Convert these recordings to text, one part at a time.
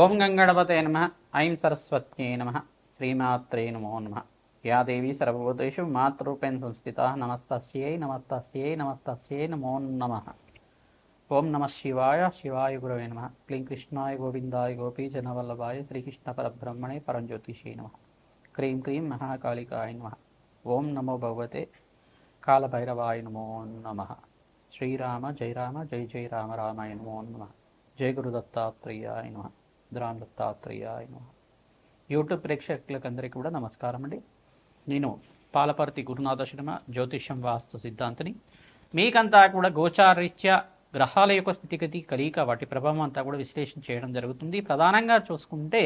ఓం గంగణపతే నమ. ఐం సరస్వత్యై నమ. శ్రీమాత్రే నమో నమ. యా దేవీ సర్వభూతేషు మాతృరూపేణ సంస్థితా నమస్తస్యై నమస్తస్యై నమస్తస్యై నమో నమ. ఓం నమ శివాయ. శివాయ గురవే నమ. క్లీం కృష్ణాయ గోవిందాయ గోపీజనవల్లభాయ శ్రీకృష్ణ పరబ్రహ్మణే పరంజ్యోతిషే నమ. క్రీం క్రీం మహాకాళికాయ నమ. ఓం నమో భగవతే కాళభైరవాయ నమో నమ. శ్రీరామ జయ రామ జయ జయ రామ రామాయ నమో నమ. జయ గురు దత్తాత్రేయాయ నమ. రామ్ దత్తాత్రేయాయ నమ. యూట్యూబ్ ప్రేక్షకులకందరికీ కూడా నమస్కారం అండి. నేను పాలపర్తి గురునాథ శర్మ, జ్యోతిష్యం వాస్తు సిద్ధాంతిని. మీకంతా కూడా గోచారీత్యా గ్రహాల యొక్క స్థితిగతి కలియిక వాటి ప్రభావం అంతా కూడా విశ్లేషణ చేయడం జరుగుతుంది. ప్రధానంగా చూసుకుంటే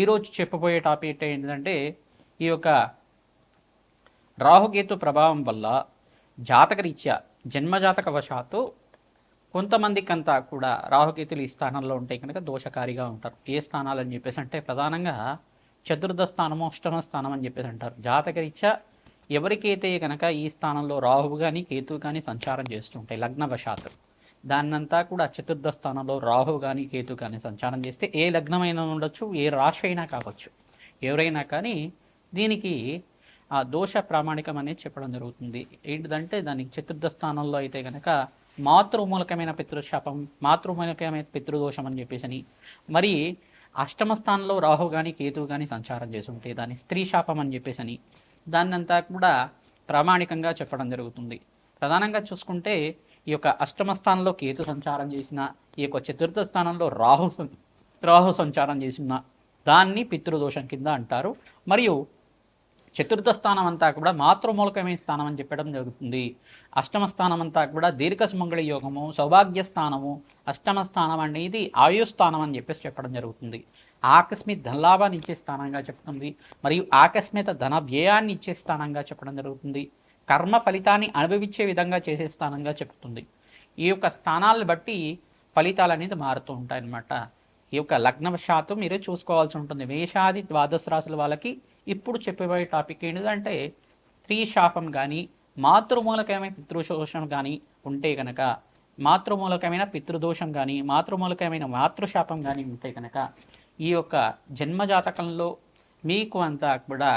ఈరోజు చెప్పబోయే టాపిక్ ఏంటంటే ఈ యొక్క రాహుకేతు ప్రభావం వల్ల జాతకరీత్యా జన్మజాతక వశాత్తు కొంతమందికి అంతా కూడా రాహుకేతులు ఈ స్థానంలో ఉంటే కనుక దోషకారిగా ఉంటారు. ఏ స్థానాలు అని చెప్పేసి అంటే ప్రధానంగా చతుర్థ స్థానము, అష్టమ స్థానం అని చెప్పేసి అంటారు. జాతకరీత్యా ఎవరికైతే కనుక ఈ స్థానంలో రాహువు కానీ కేతువు కానీ సంచారం చేస్తుంటాయి లగ్నవశాత్తు, దాన్నంతా కూడా చతుర్థ స్థానంలో రాహువు కానీ కేతు కానీ సంచారం చేస్తే ఏ లగ్నమైనా ఉండొచ్చు, ఏ రాశి అయినా కావచ్చు, ఎవరైనా కానీ దీనికి ఆ దోష ప్రామాణికం అనేది చెప్పడం జరుగుతుంది. ఏంటిదంటే దానికి చతుర్థ స్థానంలో అయితే కనుక మాతృమూలకమైన పితృశాపం, మాతృమూలకమైన పితృదోషం అని చెప్పేసి, మరి అష్టమ స్థానంలో రాహు కానీ కేతువు కానీ సంచారం చేస్తుంటే దాన్ని స్త్రీ శాపం అని చెప్పేసి దాన్నంతా కూడా ప్రామాణికంగా చెప్పడం జరుగుతుంది. ప్రధానంగా చూసుకుంటే ఈ యొక్క అష్టమ స్థానంలో కేతు సంచారం చేసిన, ఈ యొక్క చతుర్థ స్థానంలో రాహు సంచారం చేసిన దాన్ని పితృదోషం కింద అంటారు. మరియు చతుర్థ స్థానం అంతా కూడా మాతృమూలకమైన స్థానం అని చెప్పడం జరుగుతుంది. అష్టమ స్థానం అంతా కూడా దీర్ఘ సుమంగళ యోగము, సౌభాగ్య స్థానము, అష్టమ స్థానం అనేది ఆయుస్థానం అని చెప్పేసి చెప్పడం జరుగుతుంది. ఆకస్మిక ధనలాభాన్ని ఇచ్చే స్థానంగా చెప్తుంది, మరియు ఆకస్మిక ధన వ్యయాన్ని ఇచ్చే స్థానంగా చెప్పడం జరుగుతుంది. కర్మ ఫలితాన్ని అనుభవించే విధంగా చేసే స్థానంగా చెప్తుంది. ఈ యొక్క స్థానాలను బట్టి ఫలితాలు అనేది మారుతూ ఉంటాయి అన్నమాట. ఈ యొక్క లగ్నవశాత్తు మీరు చూసుకోవాల్సి ఉంటుంది. మేషాది ద్వాదశ రాశుల వాళ్ళకి ఇప్పుడు చెప్పబోయే టాపిక్ ఏంటంటే స్త్రీ శాపం కానీ మాతృమూలకమైన పితృదోషం కానీ ఉంటే కనుక, మాతృమూలకమైన పితృదోషం కానీ మాతృమూలకమైన మాతృశాపం కానీ ఉంటే కనుక ఈ యొక్క జన్మజాతకంలో మీకు అంతా కూడా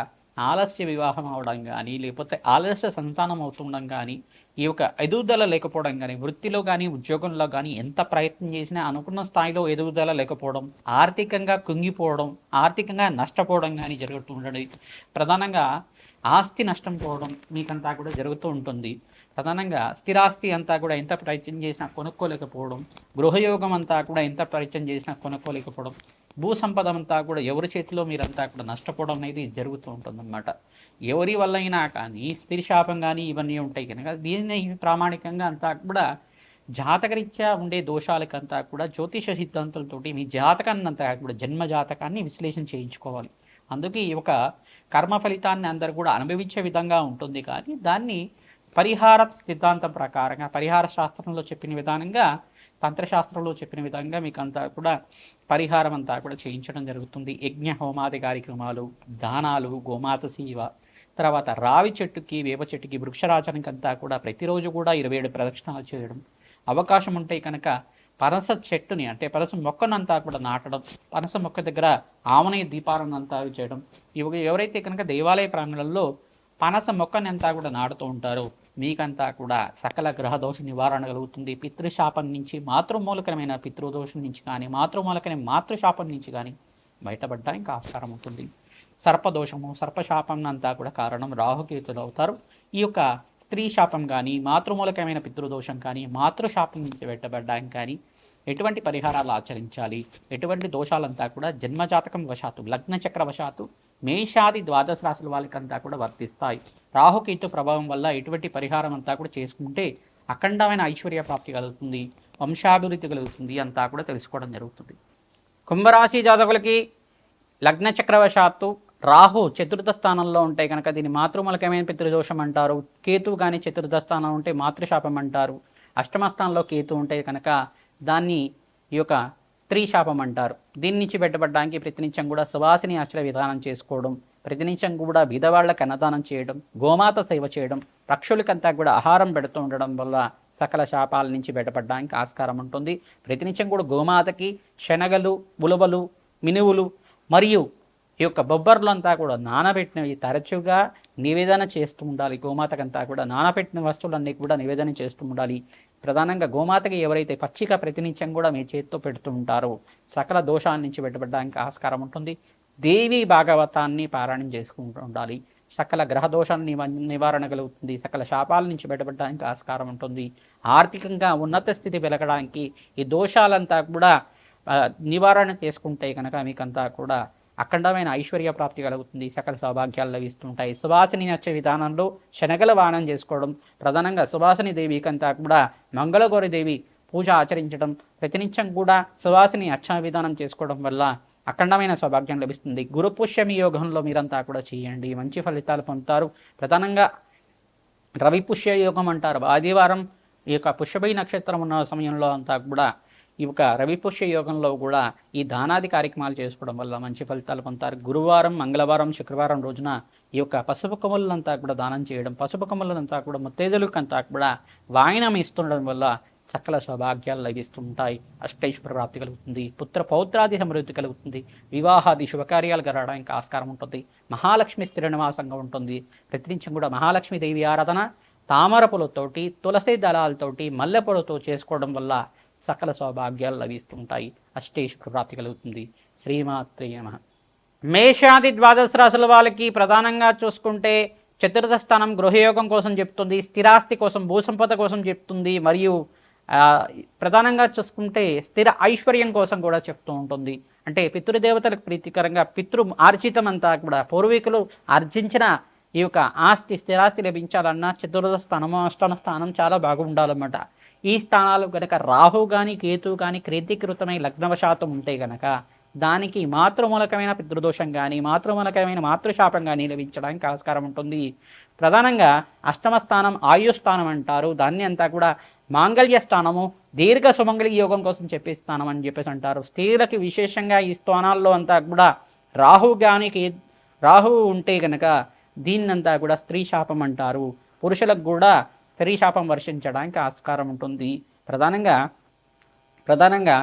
ఆలస్య వివాహం అవడం కానీ, లేకపోతే ఆలస్య సంతానం అవుతుండడం కానీ, ఈ యొక్క ఎదుగుదల లేకపోవడం కానీ, వృత్తిలో కానీ ఉద్యోగంలో కానీ ఎంత ప్రయత్నం చేసినా అనుకున్న స్థాయిలో ఎదుగుదల లేకపోవడం, ఆర్థికంగా కుంగిపోవడం, ఆర్థికంగా నష్టపోవడం కానీ జరుగుతూ ఉండడం, ప్రధానంగా ఆస్తి నష్టం పోవడం మీకంతా కూడా జరుగుతూ ఉంటుంది. ప్రధానంగా స్థిరాస్తి అంతా కూడా ఎంత ప్రయత్నం చేసినా కొనుక్కోలేకపోవడం, గృహయోగం అంతా కూడా ఎంత ప్రయత్నం చేసినా కొనుక్కోలేకపోవడం, భూ సంపద అంతా కూడా ఎవరి చేతిలో మీరంతా కూడా నష్టపోవడం అనేది జరుగుతూ ఉంటుందన్నమాట. ఎవరి వల్ల అయినా కానీ స్త్రీ శాపం కానీ ఇవన్నీ ఉంటాయి కనుక దీన్ని ప్రామాణికంగా అంతా కూడా జాతకరీత్యా ఉండే దోషాలకంతా కూడా జ్యోతిష సిద్ధాంతాలతో మీ జాతకాన్ని అంతా కూడా జన్మ జాతకాన్ని విశ్లేషణ చేయించుకోవాలి. అందుకే ఈ యొక్క కర్మ ఫలితాన్ని అందరూ కూడా అనుభవించే విధంగా ఉంటుంది. కానీ దాన్ని పరిహార సిద్ధాంతం ప్రకారంగా, పరిహార శాస్త్రంలో చెప్పిన విధానంగా, తంత్రశాస్త్రంలో చెప్పిన విధంగా మీకు అంతా కూడా పరిహారం అంతా కూడా చేయించడం జరుగుతుంది. యజ్ఞ హోమాది కార్యక్రమాలు, దానాలు, గోమాత సేవ, తర్వాత రావి చెట్టుకి వేప చెట్టుకి వృక్షరాజానికి అంతా కూడా ప్రతిరోజు కూడా 27 ప్రదక్షిణాలు చేయడం, అవకాశం ఉంటే కనుక పనస చెట్టుని అంటే పనస మొక్కనంతా కూడా నాటడం, పనస మొక్క దగ్గర ఆమనయ దీపాలను అంతా చేయడం. ఎవరైతే కనుక దేవాలయ ప్రాంగణంలో పనస మొక్కని అంతా కూడా నాటుతూ ఉంటారో మీకంతా కూడా సకల గ్రహదోష నివారణ కలుగుతుంది. పితృశాపం నుంచి, మాతృమూలకమైన పితృదోషం నుంచి కానీ, మాతృమూలకమైన మాతృశాపం నుంచి కానీ బయటపడడానికి ఆస్కారం ఉంటుంది. సర్పదోషము, సర్పశాపం అంతా కూడా కారణం రాహుకేతులు అవుతారు. ఈ యొక్క స్త్రీ శాపం కానీ, మాతృమూలకమైన పితృదోషం కానీ, మాతృశాపం నుంచి బయటపడడానికి కానీ ఎటువంటి పరిహారాలు ఆచరించాలి, ఎటువంటి దోషాలంతా కూడా జన్మజాతకం వశాత్తు, లగ్న చక్ర వశాత్తు మేషాది ద్వాదశ రాశుల వాళ్ళకంతా కూడా వర్తిస్తాయి. రాహుకేతు ప్రభావం వల్ల ఎటువంటి పరిహారం అంతా కూడా చేసుకుంటే అఖండమైన ఐశ్వర్య ప్రాప్తి కలుగుతుంది, వంశాభివృద్ధి కలుగుతుంది అంతా కూడా తెలుసుకోవడం జరుగుతుంది. కుంభరాశి జాతకులకి లగ్న చక్రవశాత్తు రాహు చతుర్థ స్థానంలో ఉంటే కనుక దీన్ని మాతృమూలకమైన పితృదోషం అంటారు. కేతు కానీ చతుర్థ స్థానం ఉంటే మాతృశాపం అంటారు. అష్టమ స్థానంలో కేతు ఉంటే కనుక దాన్ని ఈ యొక్క స్త్రీ శాపం అంటారు. దీని నుంచి బయటపడడానికి ప్రతినిత్యం కూడా సువాసిని ఆచరణ విధానం చేసుకోవడం, ప్రతినిత్యం కూడా బీదవాళ్లకు అన్నదానం చేయడం, గోమాత సేవ చేయడం, పక్షులకంతా కూడా ఆహారం పెడుతూ ఉండడం వల్ల సకల శాపాల నుంచి బయటపడడానికి ఆస్కారం ఉంటుంది. ప్రతినిత్యం కూడా గోమాతకి శనగలు, ఉలవలు, మినువులు మరియు ఈ యొక్క బొబ్బర్లంతా కూడా నానబెట్టినవి తరచుగా నివేదన చేస్తూ ఉండాలి. గోమాతకంతా కూడా నానబెట్టిన వస్తువులన్నీ కూడా నివేదన చేస్తూ ఉండాలి. ప్రధానంగా గోమాతకి ఎవరైతే పచ్చిక ప్రతినిత్యం కూడా మీ చేతితో పెడుతూ ఉంటారో సకల దోషాల నుంచి బయటపడడానికి ఆస్కారం ఉంటుంది. దేవి భాగవతాన్ని పారాయణం చేసుకుంటూ ఉండాలి. సకల గ్రహ దోషాన్ని నివారణ కలుగుతుంది. సకల శాపాల నుంచి బయటపడడానికి ఆస్కారం ఉంటుంది. ఆర్థికంగా ఉన్నత స్థితి వెలగడానికి ఈ దోషాలంతా కూడా నివారణ చేసుకుంటే కనుక మీకంతా కూడా అఖండమైన ఐశ్వర్య ప్రాప్తి కలుగుతుంది. సకల సౌభాగ్యాలు లభిస్తుంటాయి. సువాసిని నచ్చే విధానంలో శనగల వాహనం చేసుకోవడం, ప్రధానంగా సువాసిని దేవికంతా కూడా మంగళగౌరి దేవి పూజ ఆచరించడం, ప్రతినిత్యం కూడా సువాసిని అర్చన విధానం చేసుకోవడం వల్ల అఖండమైన సౌభాగ్యం లభిస్తుంది. గురు పుష్యమి యోగంలో మీరంతా కూడా చేయండి, మంచి ఫలితాలు పొందుతారు. ప్రధానంగా రవి పుష్య యోగం అంటారు. ఆదివారం ఈ యొక్క పుష్యభి నక్షత్రం ఉన్న సమయంలో అంతా కూడా ఈ యొక్క రవిపుష్య యోగంలో కూడా ఈ దానాది కార్యక్రమాలు చేసుకోవడం వల్ల మంచి ఫలితాలు పొందుతారు. గురువారం, మంగళవారం, శుక్రవారం రోజున ఈ యొక్క పసుపు కొమ్ములంతా కూడా దానం చేయడం, పసుపు కొమ్ములంతా కూడా ముత్తైదులకంతా కూడా వాయినం ఇస్తుండడం వల్ల సకల సౌభాగ్యాలు లభిస్తుంటాయి. అష్టైశ్వర ప్రాప్తి కలుగుతుంది. పుత్ర పౌత్రాది సమృద్ధి కలుగుతుంది. వివాహాది శుభకార్యాలు జరగడానికి ఆస్కారం ఉంటుంది. మహాలక్ష్మి స్థిర నివాసంగా ఉంటుంది. ప్రతినిత్యం కూడా మహాలక్ష్మి దేవి ఆరాధన తామర పూలతోటి, తులసి దళాలతోటి, మల్లెపూలతో చేసుకోవడం వల్ల సకల సౌభాగ్యాలు లభిస్తుంటాయి. అష్టైశ్వర ప్రాప్తి కలుగుతుంది. శ్రీమాత్రే నమః. మేషాది ద్వాదశ రాశుల వాళ్ళకి ప్రధానంగా చూసుకుంటే చతుర్థ స్థానం గృహయోగం కోసం చెప్తుంది, స్థిరాస్తి కోసం, భూసంపద కోసం చెప్తుంది, మరియు ప్రధానంగా చూసుకుంటే స్థిర ఐశ్వర్యం కోసం కూడా చెప్తూ ఉంటుంది. అంటే పితృదేవతలకు ప్రీతికరంగా పితృ ఆర్జితం అంతా కూడా పూర్వీకులు ఆర్జించిన ఈ యొక్క ఆస్తి స్థిరాస్తి లభించాలన్నా చతుర్థ స్థానము, అష్టమ స్థానం చాలా బాగుండాలన్నమాట. ఈ స్థానాలు కనుక రాహు కానీ కేతు కానీ క్రీతీకృతమై లగ్నవశాతం ఉంటే కనుక దానికి మాతృమూలకమైన పితృదోషం కానీ మాతృమూలకమైన మాతృశాపం కానీ లభించడానికి ఆస్కారం ఉంటుంది. ప్రధానంగా అష్టమ స్థానం ఆయుస్థానం అంటారు. దాన్ని అంతా కూడా మాంగళ్య స్థానము, దీర్ఘ సుమంగళి యోగం కోసం చెప్పే స్థానం అని చెప్పేసి అంటారు. స్త్రీలకి విశేషంగా ఈ స్థానాల్లో అంతా కూడా రాహువు ఉంటే కనుక దీన్నంతా కూడా స్త్రీ శాపం అంటారు. పురుషులకు కూడా స్త్రీ శాపం వర్షించడానికి ఆస్కారం ఉంటుంది. ప్రధానంగా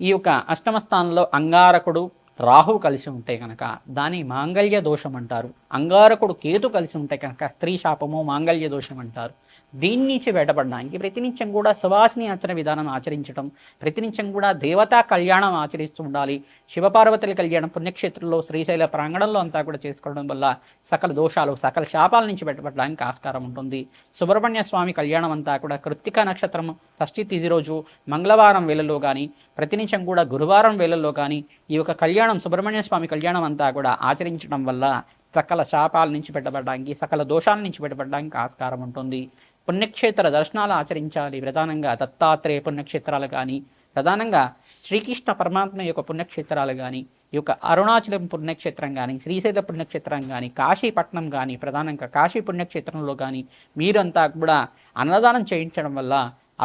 ఈ యొక్క అష్టమ స్థానంలో అంగారకుడు రాహువు కలిసి ఉంటే కనుక దాని మాంగళ్య దోషం అంటారు. అంగారకుడు కేతు కలిసి ఉంటే కనుక స్త్రీ శాపము, మాంగళ్య దోషం అంటారు. దీని నుంచి బయటపడడానికి ప్రతినిత్యం కూడా సువాసిని ఆచరణ విధానం ఆచరించడం, ప్రతినిత్యం కూడా దేవతా కళ్యాణం ఆచరిస్తూ ఉండాలి. శివపార్వతుల కళ్యాణం పుణ్యక్షేత్రంలో శ్రీశైల ప్రాంగణంలో అంతా కూడా చేసుకోవడం వల్ల సకల దోషాలు, సకల శాపాల నుంచి బయటపడడానికి ఆస్కారం ఉంటుంది. సుబ్రహ్మణ్య స్వామి కళ్యాణం అంతా కూడా కృత్తికా నక్షత్రం షష్ఠి తిథి రోజు మంగళవారం వేళల్లో కానీ, ప్రతినిత్యం కూడా గురువారం వేళల్లో కానీ ఈ యొక్క కళ్యాణం సుబ్రహ్మణ్య స్వామి కళ్యాణం అంతా కూడా ఆచరించడం వల్ల సకల శాపాల నుంచి బయటపడడానికి, సకల దోషాల నుంచి బయటపడడానికి ఆస్కారం ఉంటుంది. పుణ్యక్షేత్ర దర్శనాలు ఆచరించాలి. ప్రధానంగా దత్తాత్రేయ పుణ్యక్షేత్రాలు కానీ, ప్రధానంగా శ్రీకృష్ణ పరమాత్మ యొక్క పుణ్యక్షేత్రాలు కానీ, ఈ యొక్క అరుణాచలం పుణ్యక్షేత్రం కానీ, శ్రీశైల పుణ్యక్షేత్రం కానీ, కాశీపట్నం కానీ, ప్రధానంగా కాశీ పుణ్యక్షేత్రంలో కానీ మీరంతా కూడా అన్నదానం చేయించడం వల్ల,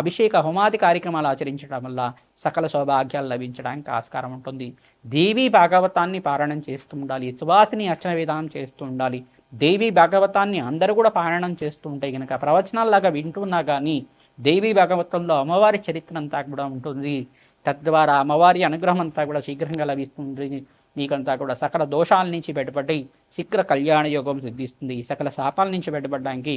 అభిషేక హోమాది కార్యక్రమాలు ఆచరించడం వల్ల సకల సౌభాగ్యాలు లభించడానికి ఆస్కారం ఉంటుంది. దేవీ భాగవతాన్ని పారాయణం చేస్తూ ఉండాలి. సువాసిని అర్చన విధానం చేస్తూ ఉండాలి. దేవీ భాగవతాన్ని అందరూ కూడా పారాయణం చేస్తూ ఉంటే కనుక ప్రవచనాల్లాగా వింటున్నా కానీ దేవీ భాగవతంలో అమ్మవారి చరిత్ర అంతా కూడా ఉంటుంది. తద్వారా అమ్మవారి అనుగ్రహం అంతా కూడా శీఘ్రంగా లభిస్తుంది. మీకంతా కూడా సకల దోషాల నుంచి బయటపడి శీఘ్ర కళ్యాణ యోగం సిద్ధిస్తుంది. సకల శాపాల నుంచి బయటపడడానికి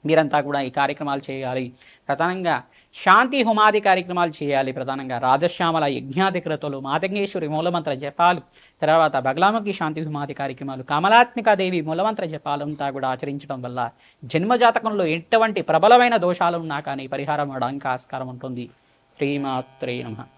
మీరంతా కూడా ఈ కార్యక్రమాలు చేయాలి. ప్రధానంగా శాంతి హోమాది కార్యక్రమాలు చేయాలి. ప్రధానంగా రాజశ్యామల యజ్ఞాధికృతులు, మాతంగేశ్వరి మూలమంత్ర జపాలు, తర్వాత బగలాముఖి శాంతి హోమాది కార్యక్రమాలు, కమలాత్మికాదేవి మూలమంత్ర జపాలంతా కూడా ఆచరించడం వల్ల జన్మజాతకంలో ఎటువంటి ప్రబలమైన దోషాలు ఉన్నా కానీ పరిహారం అవడానికి ఆస్కారం ఉంటుంది. శ్రీమాత్రే నమః.